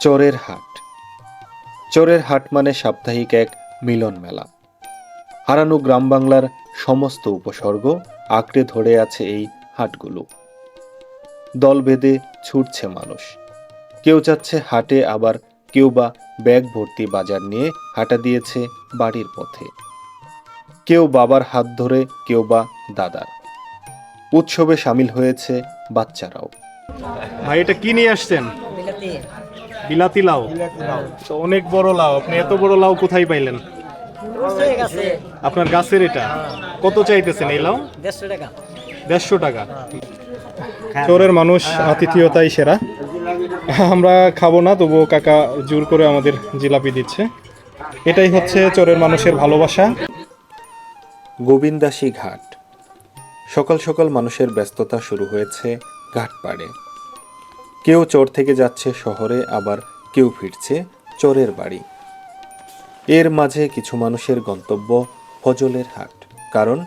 চোরের হাট। চোরের হাট মানে সাপ্তাহিক এক মিলন মেলা। হারানো গ্রাম বাংলার সমস্ত উপসর্গ আঁকড়ে ধরে আছে এই হাটগুলো। দল বেঁধে ছুটছে মানুষ। কেউ যাচ্ছে হাটে, আবার কেউ বা ব্যাগ ভর্তি বাজার নিয়ে হাঁটা দিয়েছে বাড়ির পথে। কেউ বাবার হাত ধরে, কেউ বা দাদার। উৎসবে সামিল হয়েছে বাচ্চারাও। ভাই এটা কি নিয়ে আসছেন? বিলাতি লাউ। তো অনেক বড় লাউ, আপনি এত বড় লাউ কোথায় পাইলেন? আপনার গাছের এটা? কত চাইতেছেন এই লাউ? 150 টাকা। চোরের মানুষ আতিথেয়তাই সেরা। আমরা খাবো না, তবুও কাকা জোর করে আমাদের জিলাপি দিচ্ছে। এটাই হচ্ছে চোরের মানুষের ভালোবাসা। গোবিন্দাসী ঘাট। সকাল সকাল মানুষের ব্যস্ততা শুরু হয়েছে ঘাট পাড়ে। কেউ চর থেকে যাচ্ছে শহরে, আবার কেউ ফিরছে চোরের বাড়ি। এর মাঝে কিছু মানুষের গন্তব্য ফজলের হাট, কারণ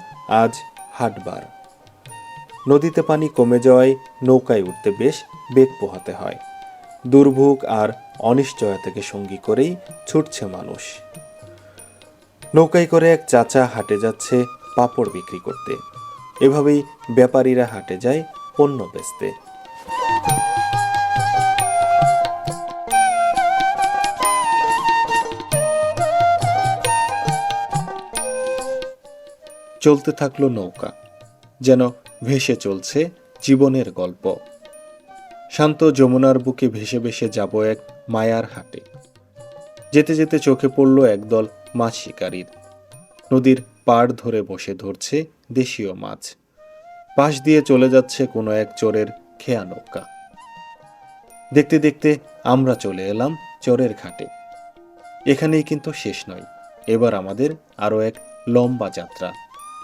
আজ হাটবার। নদীতে পানি কমে যাওয়ায় নৌকায় উঠতে বেশ বেগ পোহাতে হয়। দুর্ভোগ আর অনিশ্চয়তাকে সঙ্গী করেই ছুটছে মানুষ। নৌকায় করে এক চাচা হাটে যাচ্ছে পাঁপড় বিক্রি করতে। এভাবেই ব্যাপারীরা হাটে যায় পণ্য বেচতে। চলতে থাকলো নৌকা, যেন ভেসে চলছে জীবনের গল্প। শান্ত যমুনার বুকে ভেসে ভেসে যাব এক মায়ার হাটে। যেতে যেতে চোখে পড়ল একদল মাছ শিকারীর। নদীর পাড় ধরে বসে ধরছে দেশীয় মাছ। পাশ দিয়ে চলে যাচ্ছে কোনো এক চোরের খেয়া নৌকা। দেখতে দেখতে আমরা চলে এলাম চোরের ঘাটে। এখানেই কিন্তু শেষ নয়, এবার আমাদের আরও এক লম্বা যাত্রা।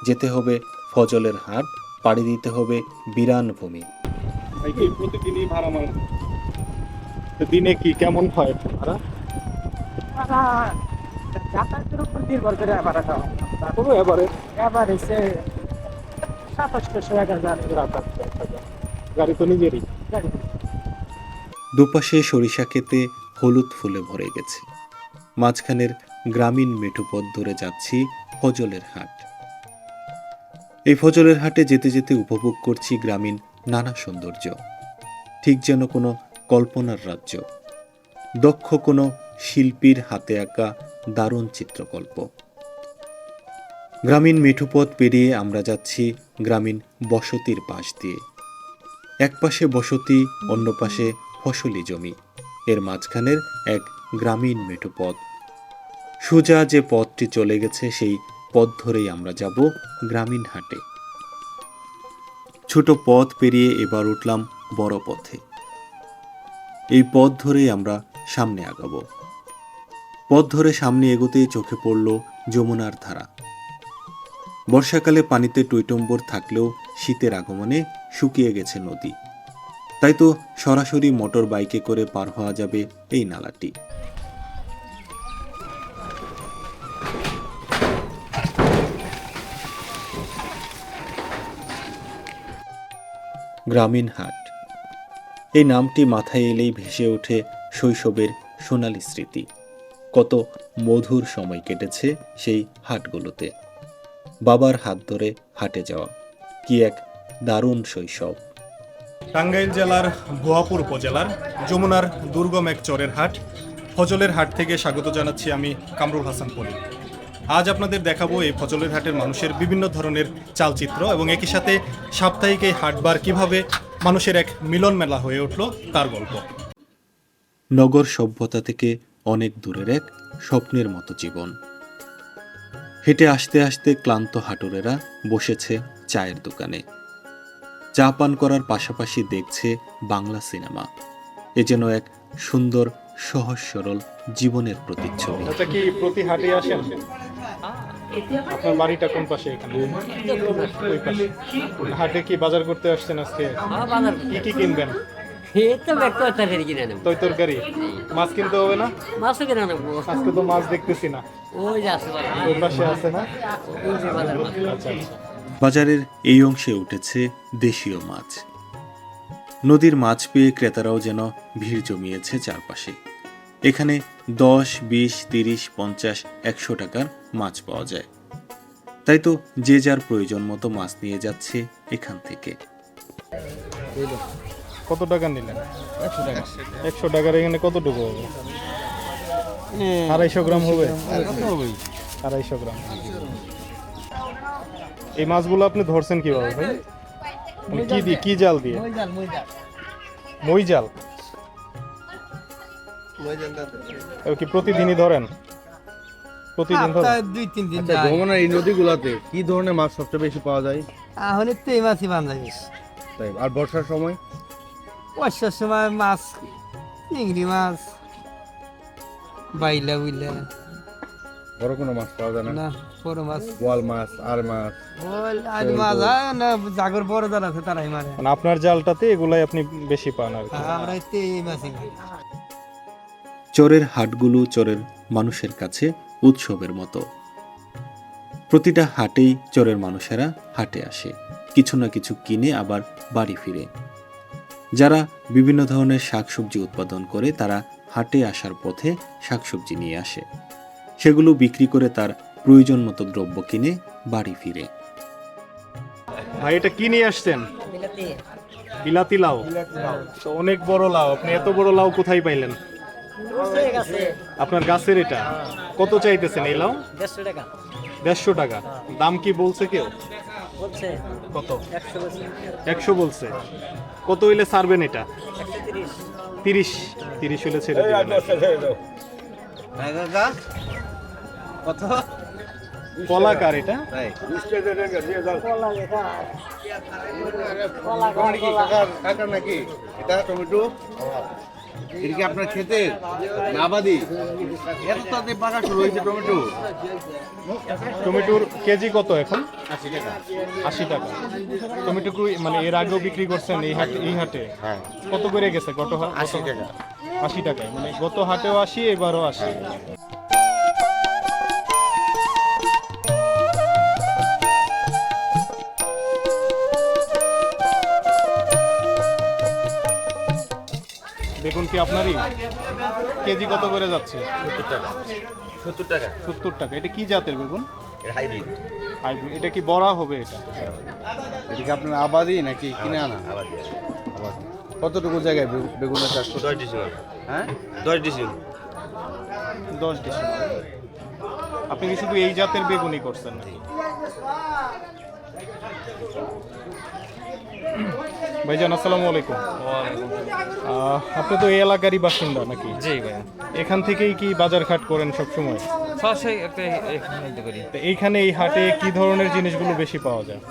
যেতে হবে ফজলের হাট, পাড়ি দিতে হবে বিরান ভূমি। প্রতিদিনই ভাড়া মারেন? দিনে কি কেমন হয় ভাড়া? যাতায়াতের উপর নির্ভর করে ভাড়াটা কোনো এভারেজ? এভারেজে 2700-1000 গাড়ি তো নিজেরই? দুপাশে সরিষা ক্ষেতে হলুদ ফুলে ভরে গেছে। মাঝখানের গ্রামীণ মেঠো পথ ধরে যাচ্ছি ফজলের হাট। এই ফজলের হাটে যেতে যেতে উপভোগ করছি গ্রামীণ নানা সৌন্দর্য। ঠিক যেন কোনো কল্পনার রাজ্য। দক্ষ কোনো শিল্পীর হাতে আঁকা দারুণ চিত্রকল্প। গ্রামীণ মেঠোপথ পেরিয়ে আমরা যাচ্ছি গ্রামীণ বসতির পাশ দিয়ে। এক পাশে বসতি, অন্য পাশে ফসলি জমি। এর মাঝখানের এক গ্রামীণ মেঠোপথ। সোজা যে পথটি চলে গেছে, সেই পথ ধরেই আমরা যাব গ্রামীণ হাটে। ছোট পথ পেরিয়ে এবার উঠলাম বড় পথে। এই পথ ধরেই আমরা সামনে আগাবো। পথ ধরে সামনে এগোতেই চোখে পড়ল যমুনার ধারা। বর্ষাকালে পানিতে টইটম্বর থাকলেও শীতের আগমনে শুকিয়ে গেছে নদী। তাই তো সরাসরি মোটর বাইকে করে পার হওয়া যাবে এই নালাটি। গ্রামীণ হাট, এই নামটি মাথায় এলেই ভেসে ওঠে শৈশবের সোনালী স্মৃতি। কত মধুর সময় কেটেছে সেই হাটগুলোতে। বাবার হাত ধরে হাটে যাওয়া, কি এক দারুণ শৈশব। টাঙ্গাইল জেলার ভুয়াপুর উপজেলার যমুনার দুর্গম এক চরের হাট, ফজলের হাট থেকে স্বাগত জানাচ্ছি আমি কামরুল হাসান পলি। আজ আপনাদের দেখাবো এই ফজলের হাটের মানুষের বিভিন্ন ধরনের চালচিত্র এবং একই সাথে সাপ্তাহিক এই হাটবার কিভাবে মানুষের এক মিলন মেলা হয়ে উঠল তার গল্প। নগর সভ্যতা থেকে অনেক দূরের এক স্বপ্নের মতো জীবন। হেঁটে আসতে আসতে ক্লান্ত হাঁটুরেরা বসেছে চায়ের দোকানে। চা পান করার পাশাপাশি দেখছে বাংলা সিনেমা। এ যেন এক সুন্দর সহজ সরল জীবনের প্রতিচ্ছবি। আচ্ছা, কি প্রতি হাটে আসেন? আপনার বাড়িটা কোন পাশে? এখানে ওই পাশে। হাটে কি বাজার করতে আসছেন আজকে? কি কি কিনবেন? তৈ তরকারি? মাছ কিনতে হবে না? আজকে তো মাছ দেখতেছি না। ওই পাশে আছে না? আচ্ছা আচ্ছা। বাজারের এই অংশে উঠেছে দেশীয় মাছ। নদীর মাছ পেয়ে ক্রেতারাও যেন ভিড় জমিয়েছে চারপাশে। এখানে 10, 20, 30, 50, 100 টাকার মাছ পাওয়া যায়। তাই তো যে যার প্রয়োজন মতো মাছ নিয়ে যাচ্ছে এখান থেকে। কত টাকা নিলেন? 100 টাকা। 100 টাকার এখানে কতটুকু হবে? 250 গ্রাম হবে। 250 গ্রাম। এই মাছগুলো আপনি ধরছেন কিভাবে ভাই? মানে কি দিয়ে, কি জাল দিয়ে? মই জাল। কি প্রতিদিনই ধরেন? প্রতিদিন ধরেন? 2-3 দিন আচ্ছা, যমুনার এই নদীগুলোতে কি ধরনের মাছ সবচেয়ে বেশি পাওয়া যায়? এখন তো এই মাছই বান্ধা গেছে। তাই আর বর্ষার সময় বর্ষার সময় মাছ, চিংড়ি মাছ, বাইলা বুইলা বড় কোনো মাছ পাওয়া যায় না? না, বড় মাছ বোয়াল মাছ, আর মাছ। ওই আর মাছ না, জাগর বড় জাল আছে তারাই মারে। মানে আপনার জালটাতে এগুলাই আপনি বেশি পান আর কি। আমরা তো এই মাছই মারি। চরের হাটগুলো চরের মানুষের কাছে উৎসবের মতো। প্রতিটা হাটেই চরের মানুষেরা হাটে আসে, কিছু না কিছু কিনে আবার বাড়ি ফিরে। যারা বিভিন্ন ধরনের শাকসবজি উৎপাদন করে তারা হাটে আসার পথে শাকসবজি নিয়ে আসে, সেগুলো বিক্রি করে তার প্রয়োজন মতো দ্রব্য কিনে বাড়ি ফিরে। ভাই এটা কি নিয়ে আসছেন? বিলাতি লাউ। তো অনেক বড় লাউ, আপনি এত বড় লাউ কোথায় পাইলেন? আপনার গাছের এটা? কত চাইতেছেন এই লাউ? 150 টাকা 150 টাকা। দাম কি বলছে কেউ? বলছে কত? 100 বলছে। কত হইলে ছাড়বেন এটা? 30 হইলে ছেড়ে দিবেন। কত? কলা কার এটা? কাকা নাকি এটা টমেটো? এটা কি আপনার ক্ষেতের না আবাদি? এত তাতে পাকা শুরু হয়েছে টমেটো। টমেটোর কেজি কত এখন? 80 টাকা। 80 টাকা। টমেটো কি মানে এর আগেও বিক্রি করছেন এই হাটে? হ্যাঁ, কত করে গেছে গত 80 টাকা। 80 টাকায়, মানে গত হাটেও 80, এবারও 80। বেগুন কি আপনারই? কেজি কত করে যাচ্ছে? 70 টাকা। 70 টাকা। এটা কি জাতের বেগুন? হাইব্রিড। হাইব্রিড। এটা কি বড়া হবে এটা? এটা কি আপনার আবাদি নাকি কিনে আনা? আবাদি। কতটুকু জায়গায় বেগুনের চাষ? 10 ডিসিমেল। হ্যাঁ, 10 ডিসিমেল। 10 ডিসেম্বর। আপনি কি শুধু এই জাতের বেগুনই করছেন? ভাইজান আসসালামু আলাইকুম। আপনি তো এই এলাকারই বাসিন্দা নাকি? জি ভাইয়া, এখান থেকেই কি বাজারঘাট করেন সবসময়? সরাসরি একটা এখানে করি। তো এইখানে এই হাটে কি ধরনের জিনিসগুলো বেশি পাওয়া যায়?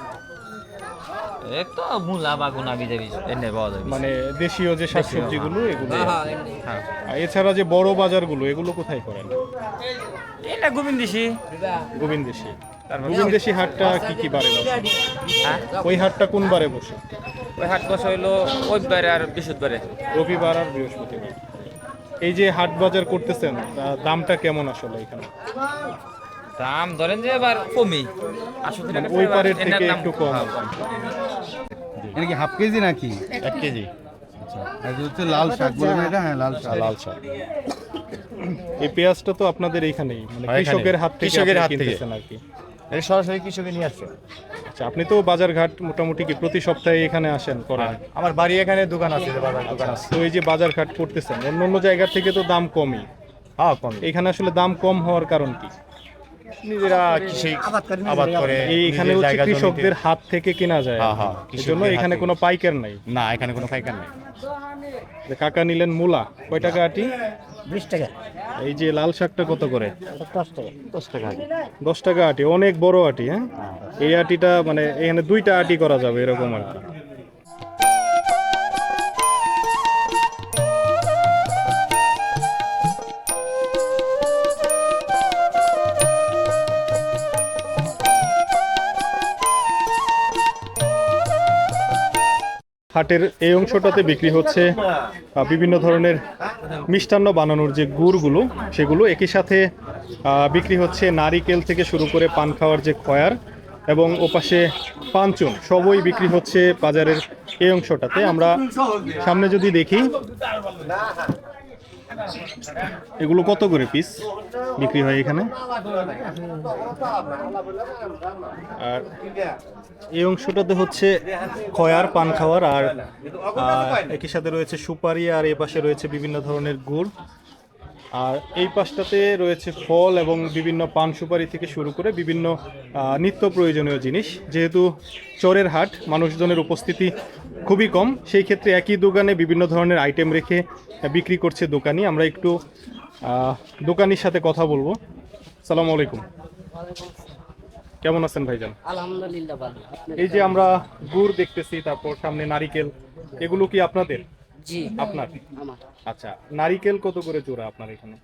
একটা মূলা বাগুন আবি যাবি এনে পাওয়া যাবে। মানে দেশীয় যে শাকসবজিগুলো এগুলো। হ্যাঁ, আর এছাড়া যে বড় বাজারগুলো এগুলো কোথায় করেন? এটা গোবিন্দেশি। গোবিন্দেশী। গোবিন্দেশী হাটটা কি কি বারে বসে? হ্যাঁ, ওই হাটটা কোন বারে বসে? ওই হাট বসে হইলো রবিবারে আর বৃহস্পতিবারে। রবিবার আর বৃহস্পতিবার। এই যে হাট বাজার করতেছেন, দামটা কেমন আসলে এখানে? দাম ধরেন যে এবার কমই, 80 টাকা ওই পারের থেকে একটু কম। এটা কি হাফ কেজি নাকি? 1 কেজি। আর এটা হচ্ছে লাল শাক বলে না এটা? হ্যাঁ, লাল শাক। লাল শাক। এই পেঁয়াজটা তো আপনাদের এইখানেই, মানে কৃষকের হাত থেকে কিনতেছেন আর কি? এটা সরাসরি কৃষকে নিয়ে আসছে। আচ্ছা, আপনি তো বাজারঘাট মোটামুটি কি প্রতি সপ্তাহে এখানে আসেন করেন? আমার বাড়ি এখানে দোকান আছে, বাজার দোকান আছে। তো এই যে বাজারঘাট করতেছেন, অন্য জায়গা থেকে তো দাম কমই। হ্যাঁ, কম। এখানে আসলে দাম কম হওয়ার কারণ কি? নিজেরা কৃষি আবাদ করে এইখানে হচ্ছে কৃষকদের হাত থেকে কেনা যায়। হ্যাঁ, হ্যাঁ, এই জন্য এখানে কোনো পাইকার নাই। না, এখানে কোনো পাইকার নাই। যে কাকা নিলেন মূলা, কয় টাকা আটি? 20 টাকা এই যে লাল শাকটা কত করে? 10 টাকা 10 টাকা। 10 টাকা আটি, অনেক বড় আটি। হ্যাঁ, এই আটিটা মানে এখানে 2টা আটি করা যাবে এরকম আর কি। হাটের এই অংশটাতে বিক্রি হচ্ছে বিভিন্ন ধরনের মিষ্টান্ন বানানোর যে গুড়গুলো, সেগুলো একই সাথে বিক্রি হচ্ছে নারিকেল থেকে শুরু করে পান খাওয়ার যে খয়ার এবং ওপাশে পাঞ্চন, সবই বিক্রি হচ্ছে বাজারের এই অংশটাতে। আমরা সামনে যদি দেখি, এগুলো কত করে পিস বিক্রি হয় এখানে? আর এই অংশটাতে হচ্ছে খয়ার পান খাওয়ার, আর একই সাথে রয়েছে সুপারি, আর এই পাশে রয়েছে বিভিন্ন ধরনের গুড়, আর এই পাশটাতে রয়েছে ফল এবং বিভিন্ন পান সুপারি থেকে শুরু করে বিভিন্ন নিত্য প্রয়োজনীয় জিনিস। যেহেতু চরের হাট, মানুষজনের উপস্থিতি খুবই কম, সেই ক্ষেত্রে একই দোকানে বিভিন্ন ধরনের আইটেম রেখে বিক্রি করছে দোকানি। আমরা একটু দোকানির সাথে কথা বলবো। আসসালামু আলাইকুম, কেমন আছেন ভাইজান? আলহামদুলিল্লাহ ভালো। এই যে আমরা গুড় দেখতেছি, তারপর সামনে নারিকেল, এগুলো কি আপনাদের? জি আপনার? আমার আচ্ছা, নারিকেল কত করে জোড়া আপনার এখানে?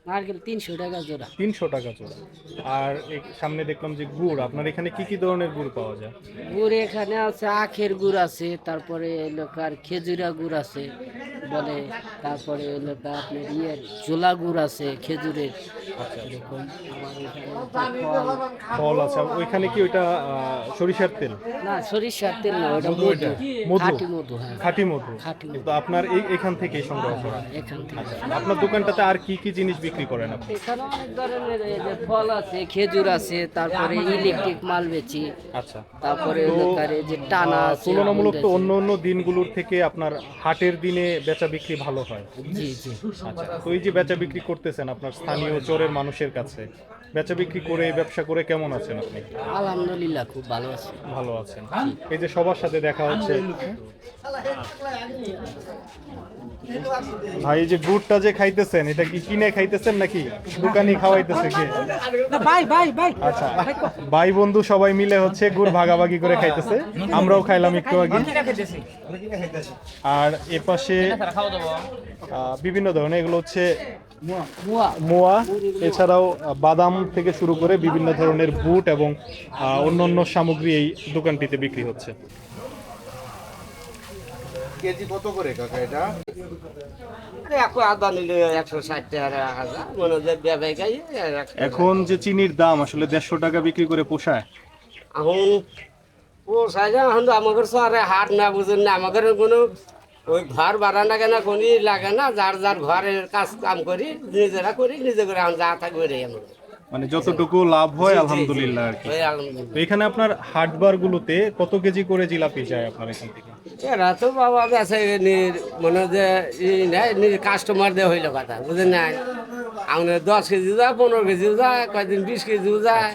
নারকেল 300 টাকা জোড়া। 300 টাকা জোড়া। আর এই সামনে দেখলাম যে গুড়, আপনার এখানে কি কি ধরনের গুড় পাওয়া যায়? গুড় এখানে আছে, আখের গুড় আছে, তারপরে এলাকার খেজুরা গুড় আছে বলে, তারপরে এলাকা আপনার ইয়ের জোলা গুড় আছে খেজুরের। আচ্ছা, এরকম আমার এখানে ফল। ফল আছে। ওইখানে কি ওইটা সরিষার তেল? না, সরিষার তেল না, ওটা মধু মধু, এটা? মধু? খাঁটি মধু। হ্যাঁ, খাঁটি মধু। খাঁটি মধু। কিন্তু আপনার এখান থেকেই সংগ্রহ করা? এখান থেকে। আচ্ছা, আপনার দোকানটাতে আর কি কি জিনিস বিক্রি করেন আপনি? এখানে অনেক ধরনের এই যে ফল আছে, খেজুর আছে, তারপরে ইলেকট্রিক মাল বেচি, আচ্ছা, তারপরে এলাকার এই যে টানা আছে। তুলনামূলক তো আমুল আছে। অন্য অন্য দিনগুলোর থেকে আপনার হাটের দিনে বেচা বিক্রি ভালো হয়। জি জি। আচ্ছা, তো এই যে বেচা বিক্রি করতেছেন আপনার স্থানীয় চরের মানুষের কাছে, বেচা বিক্রি করে ব্যবসা করে কেমন আছেন আপনি? আলহামদুলিল্লাহ খুব ভালো আছে। ভালো আছেন। এই যে সবার সাথে দেখা হচ্ছে। ভাই, এই যে গুড়টা যে খাইতেছেন, এটা কি কিনে খাইতেছেন নাকি দোকানি খাওয়াইতেছে কে? আচ্ছা, ভাই বন্ধু সবাই মিলে হচ্ছে গুড় ভাগাভাগি করে খাইতেছে। আমরাও খাইলাম একটু আগে। আর এর পাশে বিভিন্ন ধরনের, এগুলো হচ্ছে মোয়া, এছাড়াও বাদাম থেকে শুরু করে বিভিন্ন ধরনের বুট এবং অন্যান্য সামগ্রী এই দোকানটিতে বিক্রি হচ্ছে। কেজি কত করে কাকা এটা? আদা নিলে 160 টাকা হাজার, মনে হয় ব্যবসায়ী গাই। এখন যে চিনির দাম আসলে 150 টাকা বিক্রি করে পোষায়? এখন ও সাইজা এখন আমাদের শহরে হাট না, বুঝুন না, আমাদের কোনো ওই ঘর বারান্দা কেনা কোনি লাগে না, যার যার ঘরের কাজ কাম করি নিজেরা করি, নিজে করে এখন যা থাকবে রে আমরা। মানে যতটুকু লাভ হয় আলহামদুলিল্লাহ আর কি। ওই আলহামদুলিল্লাহ। তো এখানে আপনার হাটবার গুলোতে কত কেজি করে জিলাপি যায় আপনার এখান থেকে? এরা তো বাবা বেছে মনে হয় যে কাস্টমার দিয়ে হইলো কথা, বুঝেন না, আমাদের 10 কেজি যায়, 15 কেজি যায়, কয়েকদিন 20 কেজিও যায়।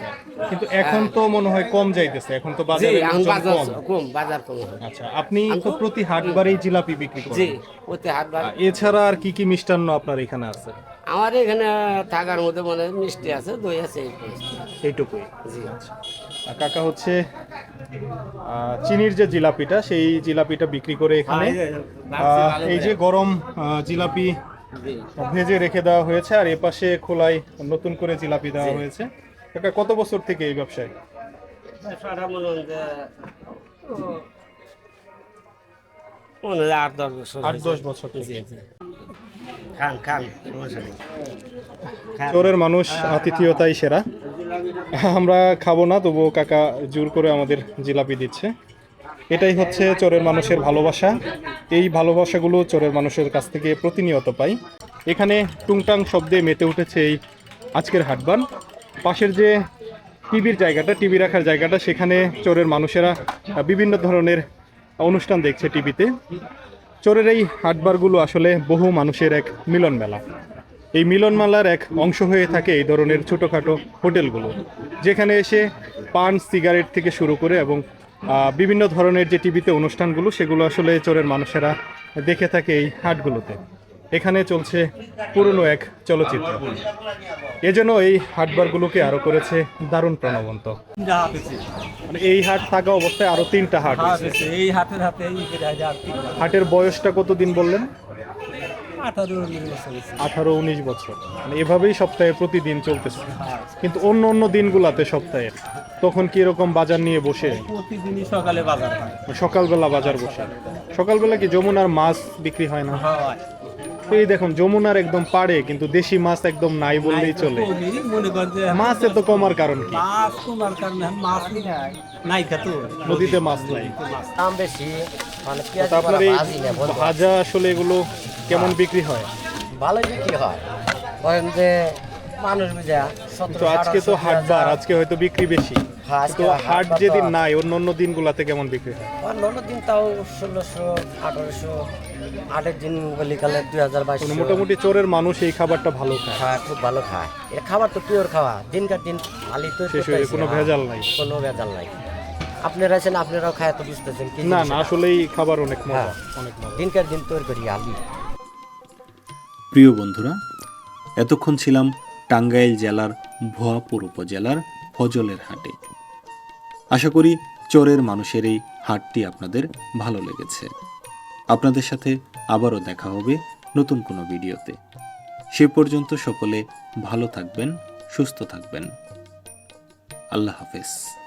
কিন্তু এখন তো মনে হয় কম যাইতেছে, এখন তো জি, বাজারে এখন লোকজন বাজার কম। কম, বাজার কম হয়। আচ্ছা, আপনি তো প্রতি হাটবারেই জিলাপি বিক্রি জি, করেন। ওতে হাট বার। এছাড়া আর কি কি মিষ্টান্ন আপনার এখানে আছে? আমার এখানে থাকার মধ্যে মনে হয় মিষ্টি আছে, দই আছে, এই পরিস্থিতি। এইটুকুই। জি। আর কাকা হচ্ছে চিনির যে জিলাপিটা, সেই জিলাপিটা বিক্রি করে এখানে। এই যে গরম জিলাপি জি। ভেজে রেখে দেওয়া হয়েছে, আর এপাশে খোলায় নতুন করে জিলাপি দেওয়া হয়েছে। কাকা, কত বছর থেকে এই ব্যবসায়? সারা মনে হয় যে মনে হয় 8-10 বছর। 8-10 বছর থেকে। খান খান, সমস্যা নেই। চোরের মানুষ আতিথেয়তাই সেরা। আমরা খাবো না, তবুও কাকা জোর করে আমাদের জিলাপি দিচ্ছে। এটাই হচ্ছে চোরের মানুষের ভালোবাসা। এই ভালোবাসাগুলো চোরের মানুষের কাছ থেকে প্রতিনিয়ত পাই। এখানে টুংটাং শব্দে মেতে উঠেছে এই আজকের হাটবান। পাশের যে টিভির জায়গাটা, টিভি রাখার জায়গাটা, সেখানে চোরের মানুষেরা বিভিন্ন ধরনের অনুষ্ঠান দেখছে টিভিতে। চোরের এই হাটবারগুলো আসলে বহু মানুষের এক মিলন মেলা। এই মিলন মেলার এক অংশ হয়ে থাকে এই ধরনের ছোটোখাটো হোটেলগুলো, যেখানে এসে পান, সিগারেট থেকে শুরু করে এবং বিভিন্ন ধরনের যে টিভিতে অনুষ্ঠানগুলো, সেগুলো আসলে চোরের মানুষেরা দেখে থাকে এই হাটগুলোতে। এখানে চলছে পুরনো এক চলচ্চিত্র। এজন্য এই হাটবারগুলোকে আরো করেছে দারুণ প্রাণবন্ত। মানে এই হাট থাকা অবস্থায় আরো 3টা হাট হয়েছে। এই হাতের হাতে হাটের বয়সটা কতদিন বললেন? 18-19 18-19 বছর। মানে এভাবেই সপ্তাহে প্রতিদিন চলতেছে। কিন্তু অন্য অন্য দিনগুলোতে সপ্তাহে তখন কি এরকম বাজার নিয়ে বসে? প্রতিদিনই সকালে বাজার হয়। সকালবেলা বাজার বসে। সকালবেলা কি যমুনার মাছ বিক্রি হয় না? এই দেখুন, যমুনার একদম পাড়ে, কিন্তু দেশি মাছ একদম নাই বললেই চলে। মনে কর যে মাছ এত কমার কারণ কি? মাছ তোমার কারণে মাছ নাই খাতো, নদীতে মাছ নাই। দাম বেশি, মানে তো আপনার এই ভাজা আসলে এগুলো কেমন বিক্রি হয়? ভালোই বিক্রি হয় ধরেন যে মানুষ বুঝা তো আজকে তো হাটবার, আজকে হয়তো বিক্রি বেশি। হ্যাঁ, আজকে তো হাট হাটবার তো- যেদিন নাই অন্য দিনগুলোতে কেমন বিক্রি হয়? অন্য দিন তাও 1600 1800 8 দিন বলিকালে 2022 মানে মোটামুটি চোরের মানুষ এই খাবারটা ভালো খায়, খায়, খুব ভালো খায়। এটা খাবার তো পিওর খাওয়া, দিনকার দিন আলি তো শেষ হয়ে কোনো ভেজাল নাই। কোনো ভেজাল নাই। আপনারা আছেন, আপনারাও খায় তো বুঝতেছেন কি না জিনিস না, এটা। আসলেই খাবার অনেক মজা, হ্যাঁ। অনেক মজা। দিনকার দিন তৈরি করি আলি। প্রিয় বন্ধুরা, এতক্ষণ ছিলাম টাঙ্গাইল জেলার ভুয়াপুর উপজেলার ফজলের হাটে। আশা করি চরের মানুষের এই হাটটি আপনাদের ভালো লেগেছে। আপনাদের সাথে আবারও দেখা হবে নতুন কোনো ভিডিওতে। সে পর্যন্ত সকলে ভালো থাকবেন, সুস্থ থাকবেন। আল্লাহ হাফেজ।